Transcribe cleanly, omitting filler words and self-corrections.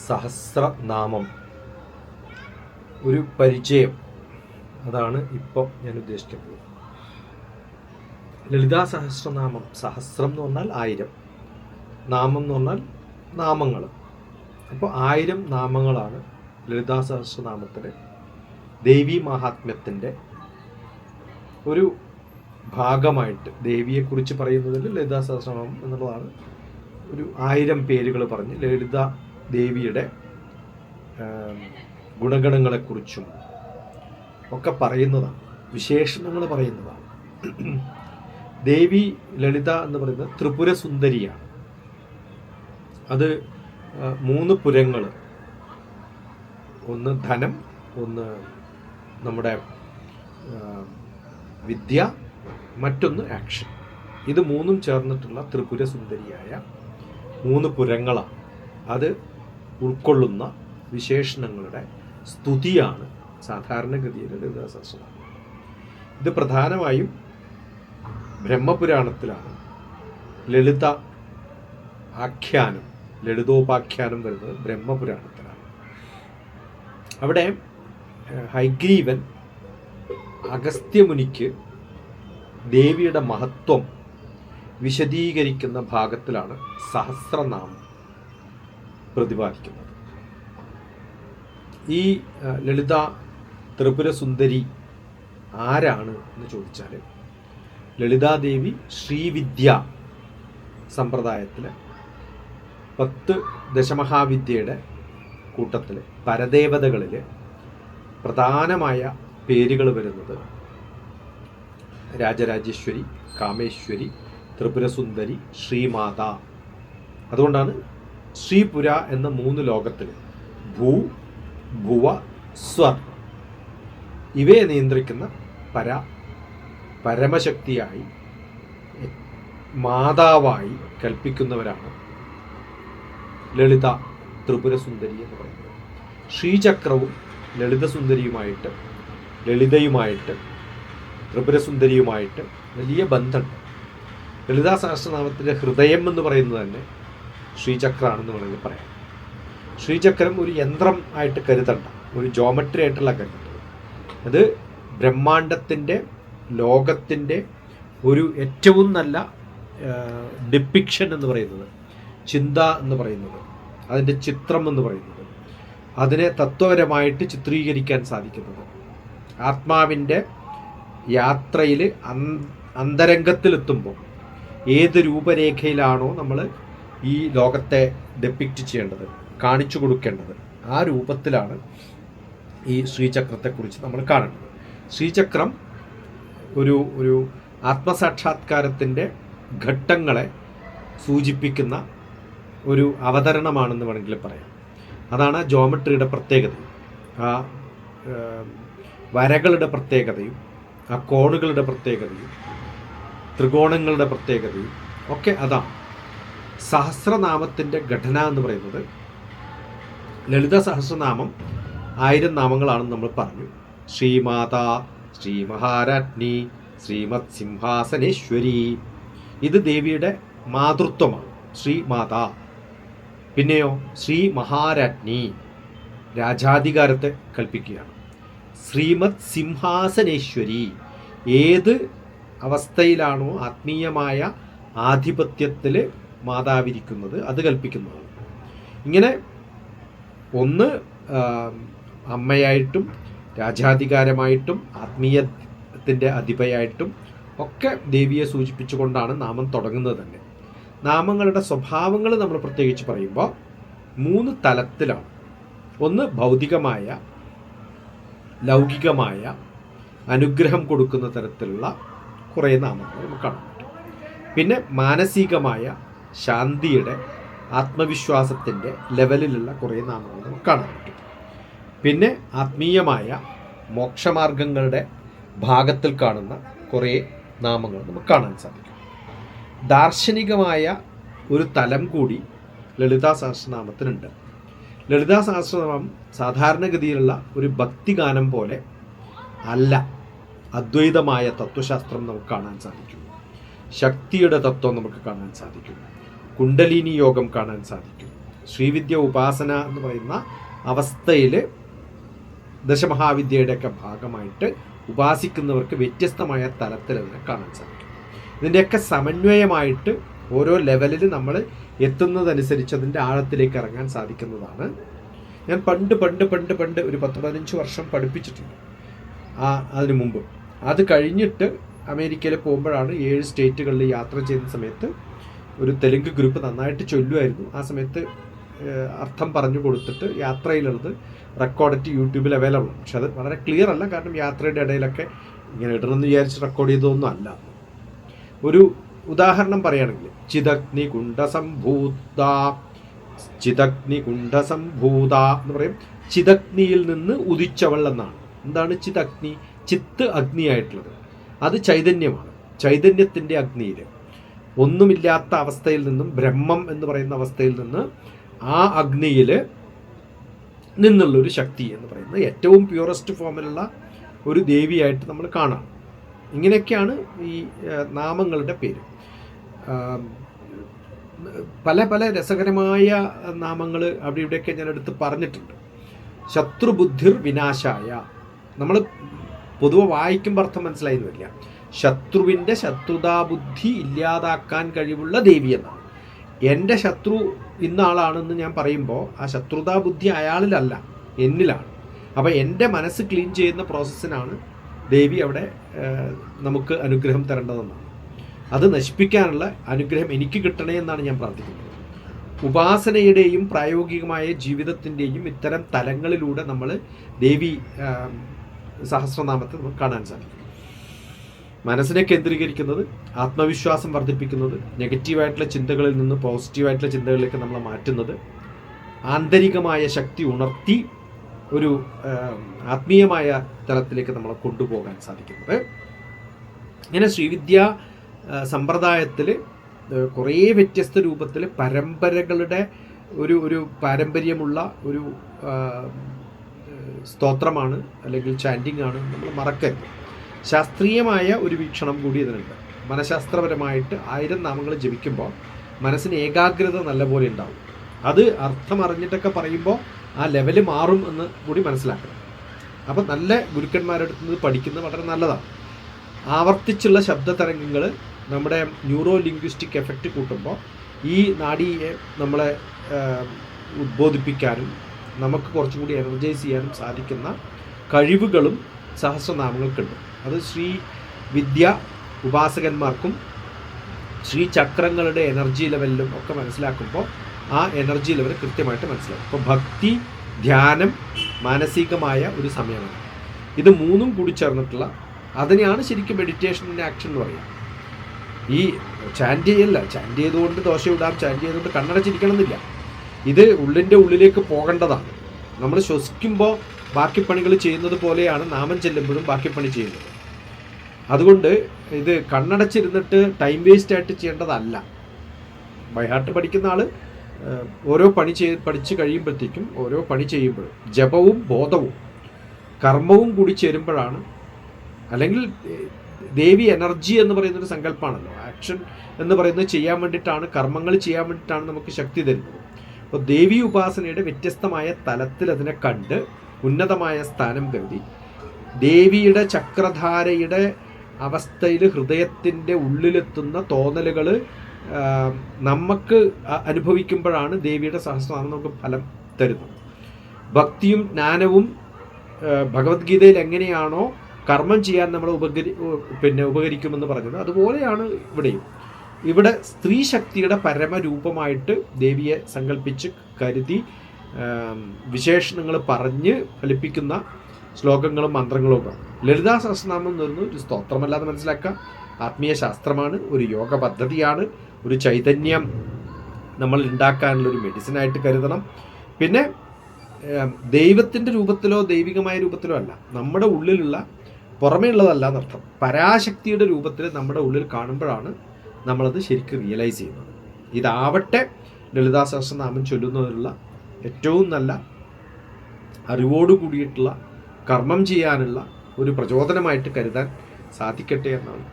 സഹസ്രനാമം ഒരു പരിചയം, അതാണ് ഇപ്പോൾ ഞാൻ ഉദ്ദേശിക്കുന്നത്. ലളിതാ സഹസ്രനാമം, സഹസ്രം എന്ന് പറഞ്ഞാൽ 1000, നാമം എന്ന് പറഞ്ഞാൽ നാമങ്ങൾ. അപ്പോൾ 1000 നാമങ്ങളാണ് ലളിതാ സഹസ്രനാമത്തിലെ ദേവീ മഹാത്മ്യത്തിൻ്റെ ഒരു ഭാഗമായിട്ട് ദേവിയെക്കുറിച്ച് പറയുന്നതിൽ ലളിതാ സഹസ്രനാമം എന്നുള്ളതാണ്. ഒരു 1000 പേരുകൾ പറഞ്ഞ് ലളിത ദേവിയുടെ ഗുണഗണങ്ങളെക്കുറിച്ചും ഒക്കെ പറയുന്നതാണ്, വിശേഷണങ്ങൾ പറയുന്നതാണ്. ദേവി ലളിത എന്ന് പറയുന്നത് ത്രിപുര സുന്ദരിയാണ്. അത് 3 പുരങ്ങൾ, ഒന്ന് ധനം, ഒന്ന് നമ്മുടെ വിദ്യ, മറ്റൊന്ന് ആക്ഷൻ. ഇത് 3ഉം ചേർന്നിട്ടുള്ള ത്രിപുര സുന്ദരിയായ 3 പുരങ്ങളാണ്. അത് ഉൾക്കൊള്ളുന്ന വിശേഷണങ്ങളുടെ സ്തുതിയാണ് സാധാരണഗതിയിൽ ലളിതാ സഹസ്രനാമം. ഇത് പ്രധാനമായും ബ്രഹ്മപുരാണത്തിലാണ് ലളിത ആഖ്യാനം, ലളിതോപാഖ്യാനം വരുന്നത് ബ്രഹ്മപുരാണത്തിലാണ്. അവിടെ ഹൈഗ്രീവൻ അഗസ്ത്യമുനിക്ക് ദേവിയുടെ മഹത്വം വിശദീകരിക്കുന്ന ഭാഗത്തിലാണ് സഹസ്രനാമം പ്രതിപാദിക്കുന്നത്. ഈ ലളിത ത്രിപുര സുന്ദരി ആരാണ് എന്ന് ചോദിച്ചാൽ, ലളിതാദേവി ശ്രീവിദ്യ സമ്പ്രദായത്തിൽ 10 ദശമഹാവിദ്യയുടെ കൂട്ടത്തിൽ പരദേവതകളിൽ പ്രധാനമായ പേരുകൾ വരുന്നത് രാജരാജേശ്വരി, കാമേശ്വരി, ത്രിപുരസുന്ദരി, ശ്രീമാത. അതുകൊണ്ടാണ് ശ്രീപുര എന്ന 3 ലോകത്തിൽ ഭൂ, ഭുവ, സ്വർ ഇവയെ നിയന്ത്രിക്കുന്ന പരമശക്തിയായി, മാതാവായി കൽപ്പിക്കുന്നവരാണ് ലളിത ത്രിപുരസുന്ദരി എന്ന് പറയുന്നത്. ശ്രീചക്രവും ലളിതസുന്ദരിയുമായിട്ട്, ലളിതയുമായിട്ട്, ത്രിപുരസുന്ദരിയുമായിട്ട് വലിയ ബന്ധമുണ്ട്. ലളിതാ സഹസ്രനാമത്തിൻ്റെ ഹൃദയം എന്ന് പറയുന്നത് തന്നെ ശ്രീചക്രമാണെന്ന് വേണമെങ്കിൽ പറയാം. ശ്രീചക്രം ഒരു യന്ത്രം ആയിട്ട് കരുതണ്ട, ഒരു ജോമെട്രി ആയിട്ടുള്ള കരുതണ്ട. അത് ബ്രഹ്മാണ്ടത്തിൻ്റെ, ലോകത്തിൻ്റെ ഒരു ഏറ്റവും നല്ല ഡിപ്പിക്ഷൻ എന്ന് പറയുന്നത്, ചിന്ത എന്ന് പറയുന്നത്, അതിൻ്റെ ചിത്രം എന്ന് പറയുന്നത്, അതിനെ തത്വപരമായിട്ട് ചിത്രീകരിക്കാൻ സാധിക്കുന്നത്, ആത്മാവിൻ്റെ യാത്രയിൽ അന്തരംഗത്തിലെത്തുമ്പോൾ ഏത് രൂപരേഖയിലാണോ നമ്മൾ ഈ ലോകത്തെ ഡെപ്പിക്റ്റ് ചെയ്യേണ്ടത്, കാണിച്ചു കൊടുക്കേണ്ടത്, ആ രൂപത്തിലാണ് ഈ ശ്രീചക്രത്തെക്കുറിച്ച് നമ്മൾ കാണേണ്ടത്. ശ്രീചക്രം ഒരു ആത്മസാക്ഷാത്കാരത്തിൻ്റെ ഘട്ടങ്ങളെ സൂചിപ്പിക്കുന്ന ഒരു അവതരണമാണെന്ന് വേണമെങ്കിൽ പറയാം. അതാണ് ആ ജോമെട്രിയുടെ പ്രത്യേകതയും, ആ വരകളുടെ പ്രത്യേകതയും, ആ കോണുകളുടെ പ്രത്യേകതയും, ത്രികോണങ്ങളുടെ പ്രത്യേകതയും ഒക്കെ അതാണ്. സഹസ്രനാമത്തിൻ്റെ ഘടന എന്ന് പറയുന്നത്, ലളിത സഹസ്രനാമം 1000 നാമങ്ങളാണെന്ന് നമ്മൾ പറഞ്ഞു. ശ്രീമാത, ശ്രീ മഹാരാജ്ഞി, ശ്രീമത് സിംഹാസനേശ്വരി, ഇത് ദേവിയുടെ മാതൃത്വമാണ്, ശ്രീമാത. പിന്നെയോ ശ്രീ മഹാരാജ്ഞി, രാജാധികാരത്തെ കൽപ്പിക്കുകയാണ്. ശ്രീമത് സിംഹാസനേശ്വരി, ഏത് അവസ്ഥയിലാണോ ആത്മീയമായ ആധിപത്യത്തിൽ മാതാവിരിക്കുന്നത് അത് കൽപ്പിക്കുന്നതാണ്. ഇങ്ങനെ ഒന്ന് അമ്മയായിട്ടും രാജാധികാരമായിട്ടും ആത്മീയത്തിൻ്റെ അധിപയായിട്ടും ഒക്കെ ദേവിയെ സൂചിപ്പിച്ചുകൊണ്ടാണ് നാമം തുടങ്ങുന്നത് തന്നെ. നാമങ്ങളുടെ സ്വഭാവങ്ങൾ നമ്മൾ പ്രത്യേകിച്ച് പറയുമ്പോൾ 3 തലത്തിലാണ്. ഒന്ന് ഭൗതികമായ, ലൗകികമായ അനുഗ്രഹം കൊടുക്കുന്ന തരത്തിലുള്ള കുറേ നാമങ്ങൾ നമുക്ക് കാണാൻ പറ്റും. പിന്നെ മാനസികമായ ശാന്തിയുടെ, ആത്മവിശ്വാസത്തിൻ്റെ ലെവലിലുള്ള കുറേ നാമങ്ങൾ നമുക്ക് കാണാൻ പറ്റും. പിന്നെ ആത്മീയമായ മോക്ഷമാർഗങ്ങളുടെ ഭാഗത്തിൽ കാണുന്ന കുറേ നാമങ്ങൾ നമുക്ക് കാണാൻ സാധിക്കും. ദാർശനികമായ ഒരു തലം കൂടി ലളിതാ സഹസ്രനാമത്തിനുണ്ട്. ലളിതാ സഹസ്രനാമം സാധാരണഗതിയിലുള്ള ഒരു ഭക്തിഗാനം പോലെ അല്ല. അദ്വൈതമായ തത്വശാസ്ത്രം നമുക്ക് കാണാൻ സാധിക്കും, ശക്തിയുടെ തത്വം നമുക്ക് കാണാൻ സാധിക്കും, കുണ്ടലിനി യോഗം കാണാൻ സാധിക്കും, ശ്രീവിദ്യ ഉപാസന എന്ന് പറയുന്ന അവസ്ഥയിൽ ദശമഹാവിദ്യയുടെയൊക്കെ ഭാഗമായിട്ട് ഉപാസിക്കുന്നവർക്ക് വ്യത്യസ്തമായ തലത്തിൽ അതിനെ കാണാൻ സാധിക്കും. ഇതിൻ്റെയൊക്കെ സമന്വയമായിട്ട് ഓരോ ലെവലിൽ നമ്മൾ എത്തുന്നതനുസരിച്ച് അതിൻ്റെ ആഴത്തിലേക്ക് ഇറങ്ങാൻ സാധിക്കുന്നതാണ്. ഞാൻ പണ്ട് ഒരു 10-15 വർഷം പഠിപ്പിച്ചിട്ടുണ്ട് അതിനു മുമ്പ്. അത് കഴിഞ്ഞിട്ട് അമേരിക്കയിൽ പോകുമ്പോഴാണ് 7 സ്റ്റേറ്റുകളിൽ യാത്ര ചെയ്യുന്ന സമയത്ത് ഒരു തെലുങ്ക് ഗ്രൂപ്പ് നന്നായിട്ട് ചൊല്ലുമായിരുന്നു. ആ സമയത്ത് അർത്ഥം പറഞ്ഞു കൊടുത്തിട്ട് യാത്രയിലുള്ളത് റെക്കോർഡിട്ട് യൂട്യൂബിൽ അവൈലബിൾ ആണ്. പക്ഷെ അത് വളരെ ക്ലിയർ അല്ല, കാരണം യാത്രയുടെ ഇടയിലൊക്കെ ഇങ്ങനെ ഇടണമെന്ന് വിചാരിച്ച് റെക്കോർഡ് ചെയ്തതൊന്നും അല്ല. ഒരു ഉദാഹരണം പറയുകയാണെങ്കിൽ ചിതഗ്നികുണ്ഡസംഭൂത എന്ന് പറയും. ചിതഗ്നിയിൽ നിന്ന് ഉദിച്ചവൾ എന്നാണ്. എന്താണ് ചിതഗ്നി? ചിത്ത് അഗ്നിയായിട്ടുള്ളത്, അത് ചൈതന്യമാണ്. ചൈതന്യത്തിൻ്റെ അഗ്നിയിൽ ഒന്നുമില്ലാത്ത അവസ്ഥയിൽ നിന്നും ബ്രഹ്മം എന്ന് പറയുന്ന അവസ്ഥയിൽ നിന്ന് ആ അഗ്നിയിൽ നിന്നുള്ളൊരു ശക്തി എന്ന് പറയുന്നത് ഏറ്റവും പ്യൂറസ്റ്റ് ഫോമിലുള്ള ഒരു ദേവിയായിട്ട് നമ്മൾ കാണാം. ഇങ്ങനെയൊക്കെയാണ് ഈ നാമങ്ങളുടെ പേര്. പല രസകരമായ നാമങ്ങൾ അവിടെ ഇവിടെയൊക്കെ ഞാൻ എടുത്ത് പറഞ്ഞിട്ടുണ്ട്. ശത്രുബുദ്ധിർ വിനാശായ, നമ്മൾ പൊതുവെ വായിക്കുമ്പോൾ അർത്ഥം മനസ്സിലായെന്ന് വരില്ല. ശത്രുവിൻ്റെ ശത്രുതാബുദ്ധി ഇല്ലാതാക്കാൻ കഴിവുള്ള ദേവി എന്നാണ്. എൻ്റെ ശത്രു ഇന്ന ആളാണെന്ന് ഞാൻ പറയുമ്പോൾ ആ ശത്രുതാബുദ്ധി അയാളിലല്ല, എന്നിലാണ്. അപ്പോൾ എൻ്റെ മനസ്സ് ക്ലീൻ ചെയ്യുന്ന പ്രോസസ്സിനാണ് ദേവി അവിടെ നമുക്ക് അനുഗ്രഹം തരേണ്ടതെന്നാണ്. അത് നശിപ്പിക്കാനുള്ള അനുഗ്രഹം എനിക്ക് കിട്ടണേ എന്നാണ് ഞാൻ പ്രാർത്ഥിക്കുന്നത്. ഉപാസനയുടെയും പ്രായോഗികമായ ജീവിതത്തിൻ്റെയും ഇത്തരം തലങ്ങളിലൂടെ നമ്മൾ ദേവി സഹസ്രനാമത്തെ നമുക്ക് കാണാൻ സാധിക്കും. മനസ്സിനെ കേന്ദ്രീകരിക്കുന്നത്, ആത്മവിശ്വാസം വർദ്ധിപ്പിക്കുന്നത്, നെഗറ്റീവായിട്ടുള്ള ചിന്തകളിൽ നിന്ന് പോസിറ്റീവായിട്ടുള്ള ചിന്തകളിലേക്ക് നമ്മളെ മാറ്റുന്നത്, ആന്തരികമായ ശക്തി ഉണർത്തി ഒരു ആത്മീയമായ തലത്തിലേക്ക് നമ്മളെ കൊണ്ടുപോകാൻ സാധിക്കുന്നത്. ഇങ്ങനെ ശ്രീവിദ്യ സമ്പ്രദായത്തിൽ കുറേ വ്യത്യസ്ത രൂപത്തിൽ പരമ്പരകളുടെ ഒരു പാരമ്പര്യമുള്ള ഒരു സ്തോത്രമാണ് അല്ലെങ്കിൽ ചാൻറ്റിംഗ് ആണ്. നമ്മൾ മറക്കരുത്. ശാസ്ത്രീയമായ ഒരു വീക്ഷണം കൂടി ഇതിനുണ്ട്. മനഃശാസ്ത്രപരമായിട്ട് 1000 നാമങ്ങൾ ജപിക്കുമ്പോൾ മനസ്സിന് ഏകാഗ്രത നല്ലപോലെ ഉണ്ടാവും. അത് അർത്ഥം അറിഞ്ഞിട്ടൊക്കെ പറയുമ്പോൾ ആ ലെവല് മാറും എന്ന് കൂടി മനസ്സിലാക്കണം. അപ്പം നല്ല ഗുരുക്കന്മാരുടെ അടുത്ത് നിന്ന് പഠിക്കുന്നത് വളരെ നല്ലതാണ്. ആവർത്തിച്ചുള്ള ശബ്ദ തരംഗങ്ങൾ നമ്മുടെ ന്യൂറോ ലിംഗ്വിസ്റ്റിക് എഫക്റ്റ് കൂട്ടുമ്പോൾ ഈ നാഡിയെ നമ്മളെ ഉദ്ബോധിപ്പിക്കാനും നമുക്ക് കുറച്ചും കൂടി എനർജൈസ് ചെയ്യാനും സാധിക്കുന്ന കഴിവുകളും സഹസ്രനാമങ്ങൾക്കുണ്ട്. അത് ശ്രീ വിദ്യ ഉപാസകന്മാർക്കും ശ്രീ ചക്രങ്ങളുടെ എനർജി ലെവലിലും ഒക്കെ മനസ്സിലാക്കുമ്പോൾ ആ എനർജി ലെവൽ കൃത്യമായിട്ട് മനസ്സിലാക്കും. അപ്പോൾ ഭക്തി, ധ്യാനം, മാനസികമായ ഒരു സമയമാണ്. ഇത് മൂന്നും കൂടി ചേർന്നിട്ടുള്ള അതിനെയാണ് ശരിക്കും മെഡിറ്റേഷൻ്റെ ആക്ഷൻ എന്ന് പറയുക. ഈ ചാൻറ്റ് ചെയ്യല്ല, ചാൻറ്റ് ചെയ്തുകൊണ്ട് ദോശ ഇടാം, ചാൻറ്റ് ചെയ്തുകൊണ്ട് കണ്ണടച്ചിരിക്കണം എന്നില്ല. ഇത് ഉള്ളിൻ്റെ ഉള്ളിലേക്ക് പോകേണ്ടതാണ്. നമ്മൾ ശ്വസിക്കുമ്പോൾ ബാക്കി പണികൾ ചെയ്യുന്നത് പോലെയാണ് നാമം ചെല്ലുമ്പോഴും ബാക്കി പണി ചെയ്യുന്നത്. അതുകൊണ്ട് ഇത് കണ്ണടച്ചിരുന്നിട്ട് ടൈം വേസ്റ്റ് ആയിട്ട് ചെയ്യേണ്ടതല്ല. ബൈഹാർട്ട് പഠിക്കുന്ന ആൾ ഓരോ പഠിച്ച് കഴിയുമ്പോഴത്തേക്കും ഓരോ പണി ചെയ്യുമ്പോഴും ജപവും ബോധവും കർമ്മവും കൂടി ചേരുമ്പോഴാണ്, അല്ലെങ്കിൽ ദേവി എനർജി എന്ന് പറയുന്നൊരു സങ്കല്പമാണല്ലോ. ആക്ഷൻ എന്ന് പറയുന്നത് ചെയ്യാൻ വേണ്ടിയിട്ടാണ്, കർമ്മങ്ങൾ ചെയ്യാൻ വേണ്ടിയിട്ടാണ് നമുക്ക് ശക്തി തരുന്നത്. അപ്പോൾ ദേവി ഉപാസനയുടെ വ്യത്യസ്തമായ തലത്തിൽ അതിനെ കണ്ട് ഉന്നതമായ സ്ഥാനം കരുതി ദേവിയുടെ ചക്രധാരയുടെ അവസ്ഥയിൽ ഹൃദയത്തിൻ്റെ ഉള്ളിലെത്തുന്ന തോന്നലുകൾ നമുക്ക് അനുഭവിക്കുമ്പോഴാണ് ദേവിയുടെ സഹസ്രനാമം നമുക്ക് ഫലം തരുന്നത്. ഭക്തിയും ജ്ഞാനവും ഭഗവത്ഗീതയിൽ എങ്ങനെയാണോ കർമ്മം ചെയ്യാൻ നമ്മൾ ഉപകരിക്കുമെന്ന് പറഞ്ഞത്, അതുപോലെയാണ് ഇവിടെയും. ഇവിടെ സ്ത്രീ ശക്തിയുടെ പരമരൂപമായിട്ട് ദേവിയെ സങ്കല്പിച്ച് കരുതി വിശേഷണങ്ങൾ പറഞ്ഞ് ഫലിപ്പിക്കുന്ന ശ്ലോകങ്ങളും മന്ത്രങ്ങളും ഒക്കെ. ലളിതാ സഹസ്രനാമം എന്ന് പറയുന്നത് ഒരു സ്തോത്രമല്ലാതെ മനസ്സിലാക്കാം. ആത്മീയ ശാസ്ത്രമാണ്, ഒരു യോഗ പദ്ധതിയാണ്, ഒരു ചൈതന്യം നമ്മൾ ഉണ്ടാക്കാനുള്ളൊരു മെഡിസിനായിട്ട് കരുതണം. പിന്നെ ദൈവത്തിൻ്റെ രൂപത്തിലോ ദൈവികമായ രൂപത്തിലോ അല്ല, നമ്മുടെ ഉള്ളിലുള്ള പുറമേ ഉള്ളതല്ല എന്നർത്ഥം. പരാശക്തിയുടെ രൂപത്തിൽ നമ്മുടെ ഉള്ളിൽ കാണുമ്പോഴാണ് നമ്മളത് ശരിക്കും റിയലൈസ് ചെയ്യുന്നത്. ഇതാവട്ടെ ലളിതാ സഹസ്രനാമം ചൊല്ലുന്നതിനുള്ള ഏറ്റവും നല്ല അറിവോടു കൂടിയിട്ടുള്ള കർമ്മം ചെയ്യാനുള്ള ഒരു പ്രചോദനമായിട്ട് കരുതാൻ സാധിക്കട്ടെ എന്നാണ്